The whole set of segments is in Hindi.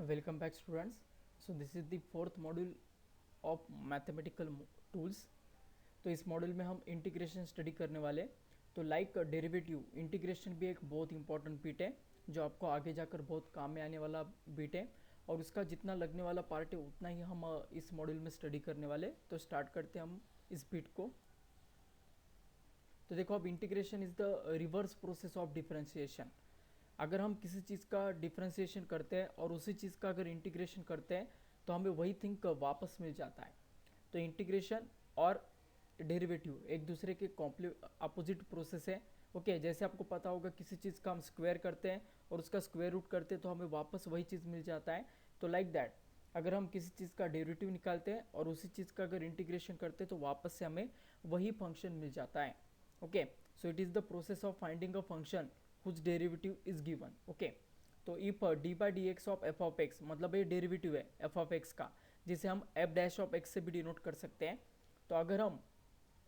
Welcome back students. So this is the fourth module of mathematical tools. तो इस मॉड्यूल में हम इंटीग्रेशन स्टडी करने वाले। तो लाइक डेरिवेटिव इंटीग्रेशन भी एक बहुत इंपॉर्टेंट बीट है जो आपको आगे जाकर बहुत काम में आने वाला बीट है, और उसका जितना लगने वाला पार्ट है उतना ही हम इस मॉड्यूल में स्टडी करने वाले। तो स्टार्ट करते हैं हम इस बीट को। तो देखो, अब integration is the reverse process of differentiation. अगर हम किसी चीज़ का डिफ्रेंसिएशन करते हैं और उसी चीज़ का अगर इंटीग्रेशन करते हैं तो हमें वही थिंग वापस मिल जाता है। तो इंटीग्रेशन और डेरिवेटिव एक दूसरे के अपोजिट प्रोसेस है। ओके, जैसे आपको पता होगा किसी चीज़ का हम स्क्वायर करते हैं और उसका स्क्वायर रूट करते हैं तो हमें वापस वही चीज़ मिल जाता है। तो लाइक दैट, अगर हम किसी चीज़ का डेरिवेटिव निकालते हैं और उसी चीज़ का अगर इंटीग्रेशन करते हैं तो वापस से हमें वही फंक्शन मिल जाता है। Okay, so it is the process of finding a function कुछ डेरिवेटिव इज गिवन। ओके, तो if D by D x of F of x, मतलब ये डेरिवेटिव है एफ ऑफ एक्स का, जिसे हम एफ डैश ऑफ एक्स से भी डिनोट कर सकते हैं। तो अगर हम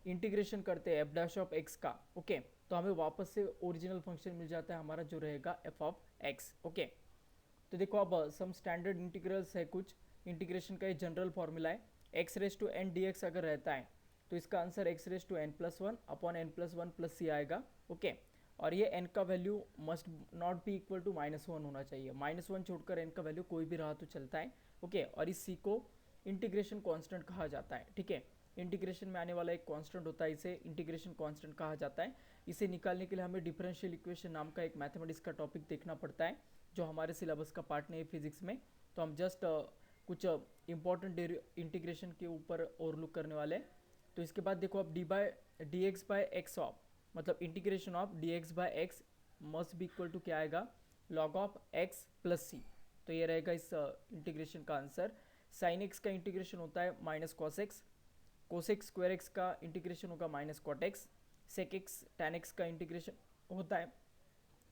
इंटीग्रेशन करते हैं एफ डैश ऑफ एक्स का, ओके, तो हमें वापस से ओरिजिनल फंक्शन मिल जाता है हमारा जो रहेगा एफ ऑफ एक्स। ओके, तो देखो अब सम स्टैंडर्ड इंटीग्रल्स है, कुछ इंटीग्रेशन का ये जनरल फॉर्मूला है। X raise to n d x अगर रहता है तो इसका answer x raise to n plus one upon n plus one plus c आएगा। ओके, और ये n का value must not be equal to -1 होना चाहिए। -1 छोड़कर n का वैल्यू कोई भी रहा तो चलता है। ओके, और इस c को इंटीग्रेशन कांस्टेंट कहा जाता है। ठीक है, इंटीग्रेशन में आने वाला एक कांस्टेंट होता है, इसे इंटीग्रेशन कांस्टेंट कहा जाता है। इसे निकालने के लिए हमें डिफरेंशियल इक्वेशन नाम का एक मैथमेटिक्स का टॉपिक देखना पड़ता है जो हमारे सिलेबस का पार्ट नहीं है फिजिक्स में। तो हम जस्ट कुछ इंपॉर्टेंट इंटीग्रेशन के ऊपर और लुक करने वाले हैं। तो इसके बाद देखो, अब d x by x of, मतलब integration of d x by x must भी इक्वल टू क्या आएगा, log of x plus c. तो ये रहेगा इस इंटीग्रेशन का आंसर। साइन एक्स का इंटीग्रेशन होता है minus cos x, cosec square x का इंटीग्रेशन होगा minus cot x, sec x tan x का इंटीग्रेशन होता है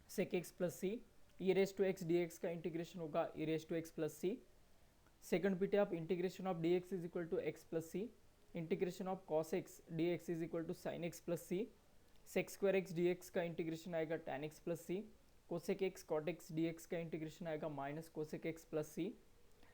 sec x plus c, e raise to x d x का इंटीग्रेशन होगा e raise to x plus c. Second बीट आप integration of d x is equal to x plus c, integration of cos x d x is equal to sine x plus c. Sec square x d x का इंटीग्रेशन आएगा tan x plus c, cosec x cot x d x का इंटीग्रेशन आएगा minus cosec x plus c.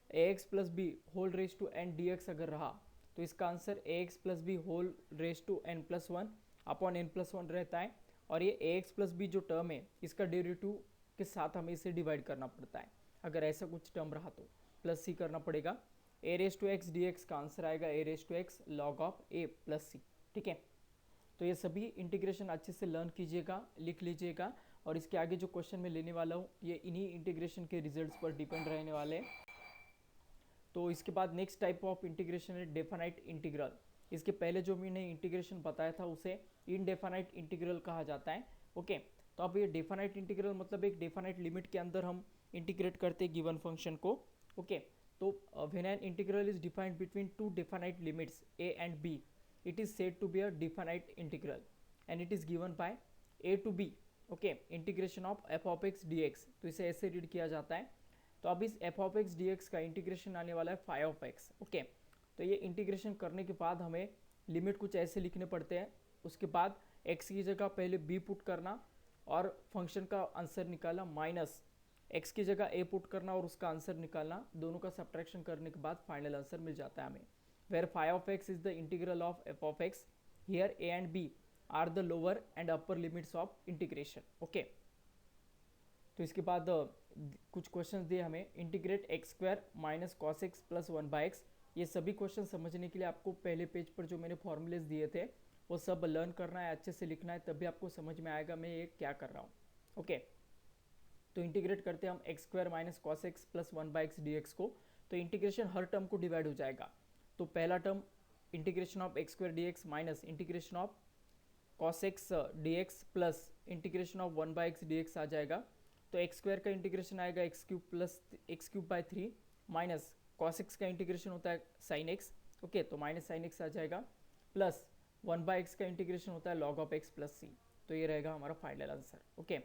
A x plus b whole raise to n d x अगर रहा तो इसका answer a x plus b whole raise to n plus one upon n plus one रहता है। और ये ए एक्स प्लस बी जो टर्म है इसका डेरिवेटिव के साथ हमें इसे डिवाइड करना पड़ता है। अगर ऐसा कुछ टर्म रहा तो प्लस सी करना पड़ेगा। A raise to x d x का आंसर आएगा a raise to x log of a plus c. ठीक है, तो ये सभी इंटीग्रेशन अच्छे से लर्न कीजिएगा, लिख लीजिएगा, और इसके आगे जो क्वेश्चन मैं लेने वाला हूँ ये इन्हीं इंटीग्रेशन के रिजल्ट्स पर डिपेंड रहने वाले हैं। तो इसके बाद नेक्स्ट टाइप ऑफ इंटीग्रेशन है डेफिनाइट इंटीग्रल। इसके पहले जो मैंने इंटीग्रेशन बताया था उसे इनडेफिनाइट इंटीग्रल कहा जाता है। ओके, तो अब ये डेफिनाइट इंटीग्रल मतलब एक डेफिनाइट लिमिट के अंदर हम इंटीग्रेट करते हैं गिवन फंक्शन को। ओके, तो when an integral is defined between two definite limits a and b, it is said to be a definite integral and it is given by a to b, okay, integration of f of x dx। तो इसे ऐसे रीड किया जाता है। तो अब इस f of x dx का इंटीग्रेशन आने वाला है फाई ऑफ x। ओके, तो ये इंटीग्रेशन करने के बाद हमें लिमिट कुछ ऐसे लिखने पड़ते हैं। उसके बाद x की जगह पहले b पुट करना और फंक्शन का आंसर निकालना, माइनस x की जगह a पुट करना और उसका आंसर निकालना, दोनों का सब्ट्रैक्शन करने के बाद फाइनल आंसर मिल जाता है हमें। where phi of x is the integral of f of x, here a and b are the lower and upper limits of integration। okay, तो इसके बाद कुछ क्वेश्चन दिए हमें, integrate x square minus cos x plus one by x. ये सभी क्वेश्चन समझने के लिए आपको पहले पेज पर जो मैंने फॉर्मूलेज दिए थे वो सब लर्न करना है, अच्छे से लिखना है, तभी आपको समझ में आएगा मैं ये क्या कर रहा हूँ। ओके, तो इंटीग्रेट करते हैं हम x square minus cos x plus one by x d x को। तो इंटीग्रेशन हर टर्म को डिवाइड हो जाएगा। तो पहला term integration of x square d x minus integration of cos x d x plus integration of one by x d x आ जाएगा। तो एक्स स्क्वायर का इंटीग्रेशन आएगा x cube plus x cube by three, minus cos x का इंटीग्रेशन होता है साइन एक्स। ओके, तो माइनस साइन एक्स आ जाएगा, प्लस वन बाई एक्स का इंटीग्रेशन होता है log of x plus c. तो ये रहेगा हमारा फाइनल आंसर। ओके,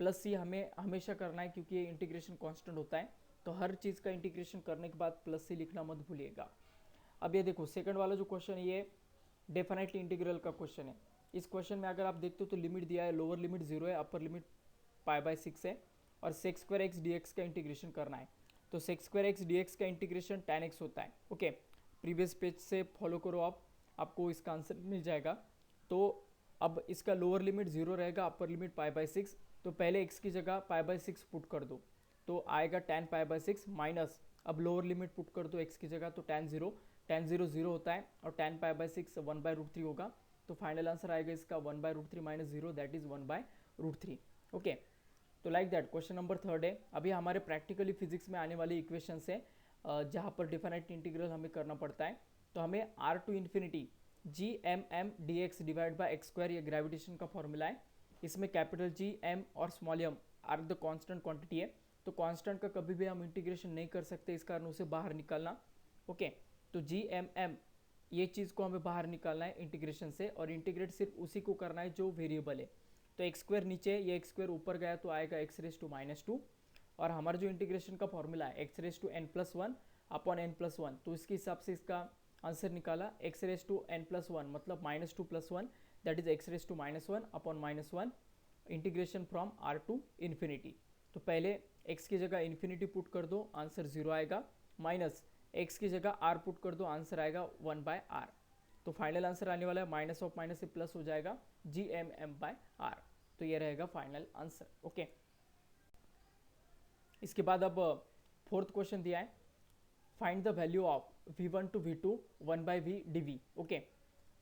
प्लस सी हमें हमेशा करना है क्योंकि ये इंटीग्रेशन कॉन्स्टेंट होता है, तो हर चीज़ का इंटीग्रेशन करने के बाद प्लस सी लिखना मत भूलिएगा। अब ये देखो, सेकंड वाला जो क्वेश्चन है ये डेफिनेटली इंटीग्रल का क्वेश्चन है। इस क्वेश्चन में अगर आप देखते हो तो लिमिट दिया है, लोअर लिमिट 0 है, अपर लिमिट पाई बाई 6 है, और sex square x d x का इंटीग्रेशन करना है। तो sec स्क्वायर एक्स डी का इंटीग्रेशन tan x होता है। ओके, प्रीवियस पेज से फॉलो करो आप, आपको इसका आंसर मिल जाएगा। तो अब इसका लोअर लिमिट 0 रहेगा, अपर लिमिट π/6। तो पहले x की जगह π/6 पुट कर दो, तो आएगा tan π/6 माइनस, अब लोअर लिमिट पुट कर दो x की जगह, तो tan 0 0 होता है, और tan π/6 1/√3 होगा। तो फाइनल आंसर आएगा इसका 1/√3 माइनस 0, दैट इज 1/√3। ओके, तो लाइक दैट क्वेश्चन नंबर 3 है। अभी हमारे प्रैक्टिकली फिजिक्स में आने वाली इक्वेशन है जहाँ पर डिफाइनाइट इंटीग्रल हमें करना पड़ता है। तो हमें r to infinity G M m d x divide by x square, ये ग्रेविटेशन का फॉर्मूला है। इसमें कैपिटल जी एम और small m are the constant quantity है। तो कांस्टेंट का कभी भी हम इंटीग्रेशन नहीं कर सकते, इस कारण उसे बाहर निकालना। ओके, तो जी एम एम ये चीज़ को हमें बाहर निकालना है इंटीग्रेशन से, और इंटीग्रेट सिर्फ उसी को करना है जो वेरिएबल है। तो एक्स स्क्वायर नीचे, ये एक्स स्क्वायर ऊपर गया तो आएगा एक्स रेस टू -2, और हमारा जो इंटीग्रेशन का फॉर्मूला है x raise to n+1 upon n+1, तो इसके हिसाब से इसका आंसर निकाला एक्स रेस टू n+1 मतलब -2 + 1, that is x raise to -1 upon -1 integration from r to infinity. तो पहले x की जगह इन्फिनिटी पुट कर दो, आंसर 0 आएगा, माइनस x की जगह r पुट कर दो, आंसर आएगा 1/r। तो फाइनल आंसर आने वाला है माइनस ऑफ माइनस से प्लस हो जाएगा gmm/r। तो ये रहेगा फाइनल आंसर। ओके, इसके बाद अब फोर्थ क्वेश्चन दिया है, find the value of v1 to v2 1/v dv। Okay,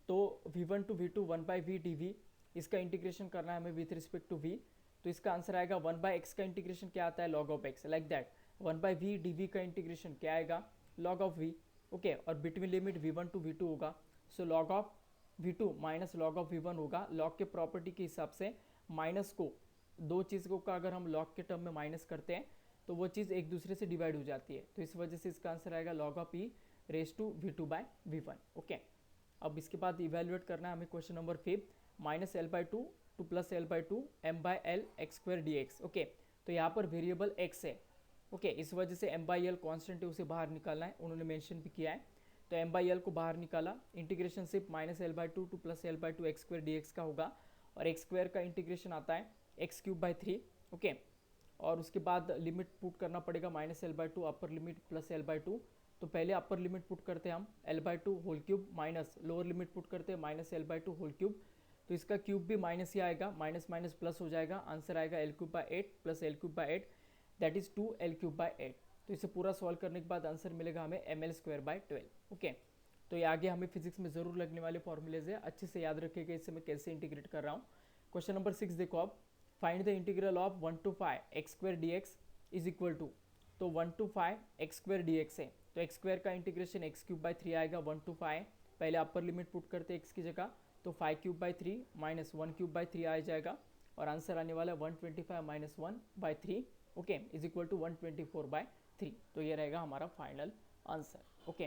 तो v1 to v2 1/v dv, इसका इंटीग्रेशन करना है हमें विथ रिस्पेक्ट टू v। तो इसका आंसर आएगा 1/x का इंटीग्रेशन क्या आता है, log of x, like that 1/v dv का इंटीग्रेशन क्या आएगा, log ऑफ v। ओके, और between limit v1 to v2 होगा, so log of v2 minus log of v1 होगा। log के प्रॉपर्टी के हिसाब से माइनस को, दो चीज़ों का अगर हम log के टर्म में माइनस करते हैं तो वो चीज़ एक दूसरे से डिवाइड हो जाती है। तो इस वजह से इसका आंसर आएगा log of e raise to v2/v1। Okay, अब इसके बाद इवेल्युएट करना है हमें question number 5, -l/2 to +l/2 m/l x square dx। Okay, तो यहाँ पर वेरिएबल x है। ओके, इस वजह से m/l कांस्टेंट है, उसे बाहर निकालना है, उन्होंने मेंशन भी किया है। तो m/l को बाहर निकाला, इंटीग्रेशन सिर्फ -l/2 to +l/2 x square dx का होगा, और x स्क्वायर का इंटीग्रेशन आता है x³ 3। ओके, और उसके बाद लिमिट पुट करना पड़ेगा -l/2 अपर लिमिट +l/2। तो पहले अपर लिमिट पुट करते हैं हम l/2 whole cube, minus lower limit put करते हैं -l/2 होल क्यूब। तो इसका क्यूब भी माइनस ही आएगा, माइनस माइनस प्लस हो जाएगा, आंसर आएगा l³ 8 + l³/8 that is 2l³/8। तो इसे पूरा सॉल्व करने के बाद आंसर मिलेगा हमें ml²/12। ओके, तो ये आगे हमें फिजिक्स में जरूर लगने वाले फॉर्मूलेज है, अच्छे से याद रखिएगा, इससे मैं कैसे इंटीग्रेट कर रहा हूँ। क्वेश्चन नंबर 6 देखो आप, find the integral of 1 to 5 x square dx is equal to, तो 1 to 5 x स्क्वायर dx है, तो x स्क्वायर का इंटीग्रेशन x³ आएगा 1 to 5, पहले अपर लिमिट पुट करते हैं x की जगह, तो 5³ माइनस 1³ आ जाएगा, और आंसर आने वाला है 125 minus 1/3। Okay, is equal to 124/3। तो ये रहेगा हमारा फाइनल आंसर। ओके,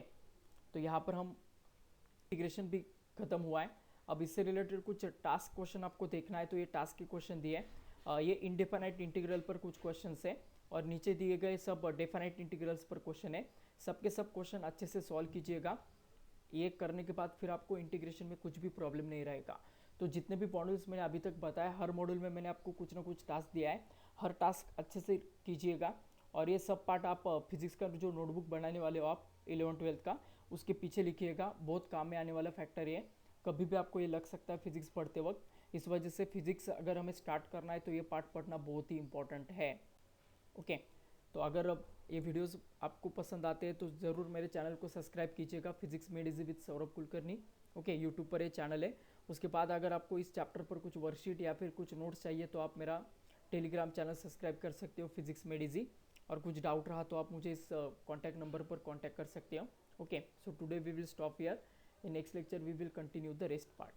तो यहाँ पर हम इंटीग्रेशन भी खत्म हुआ है। अब इससे रिलेटेड कुछ टास्क क्वेश्चन आपको देखना है, तो ये टास्क के क्वेश्चन दिए हैं, ये इनडेफिनाइट इंटीग्रल पर कुछ क्वेश्चन है, और नीचे दिए गए सब डेफिनाइट इंटीग्रल्स पर क्वेश्चन है। सबके सब क्वेश्चन अच्छे से सॉल्व कीजिएगा, ये करने के बाद फिर आपको इंटीग्रेशन में कुछ भी प्रॉब्लम नहीं रहेगा। तो जितने भी मॉड्यूल्स मैंने अभी तक बताया, हर मॉड्यूल में मैंने आपको कुछ ना कुछ टास्क दिया है, हर टास्क अच्छे से कीजिएगा। और ये सब पार्ट आप फिजिक्स का जो नोटबुक बनाने वाले हो आप 11th-12th का, उसके पीछे लिखिएगा, बहुत काम में आने वाला फैक्टर है। कभी भी आपको ये लग सकता है फिजिक्स पढ़ते वक्त, इस वजह से फिजिक्स अगर हमें स्टार्ट करना है तो ये पार्ट पढ़ना बहुत ही इंपॉर्टेंट है। ओके, तो अगर अब ये वीडियोस आपको पसंद आते हैं तो ज़रूर मेरे चैनल को सब्सक्राइब कीजिएगा, physics made easy with Saurabh Kulkarni. Okay, YouTube पर ये चैनल है। उसके बाद अगर आपको इस चैप्टर पर कुछ वर्कशीट या फिर कुछ नोट्स चाहिए तो आप मेरा टेलीग्राम चैनल सब्सक्राइब कर सकते हो, फिजिक्स मेड इजी। और कुछ डाउट रहा तो आप मुझे इस कॉन्टैक्ट नंबर पर कॉन्टैक्ट कर सकते हो। Okay, so today we will stop here, in next lecture we will continue the rest part.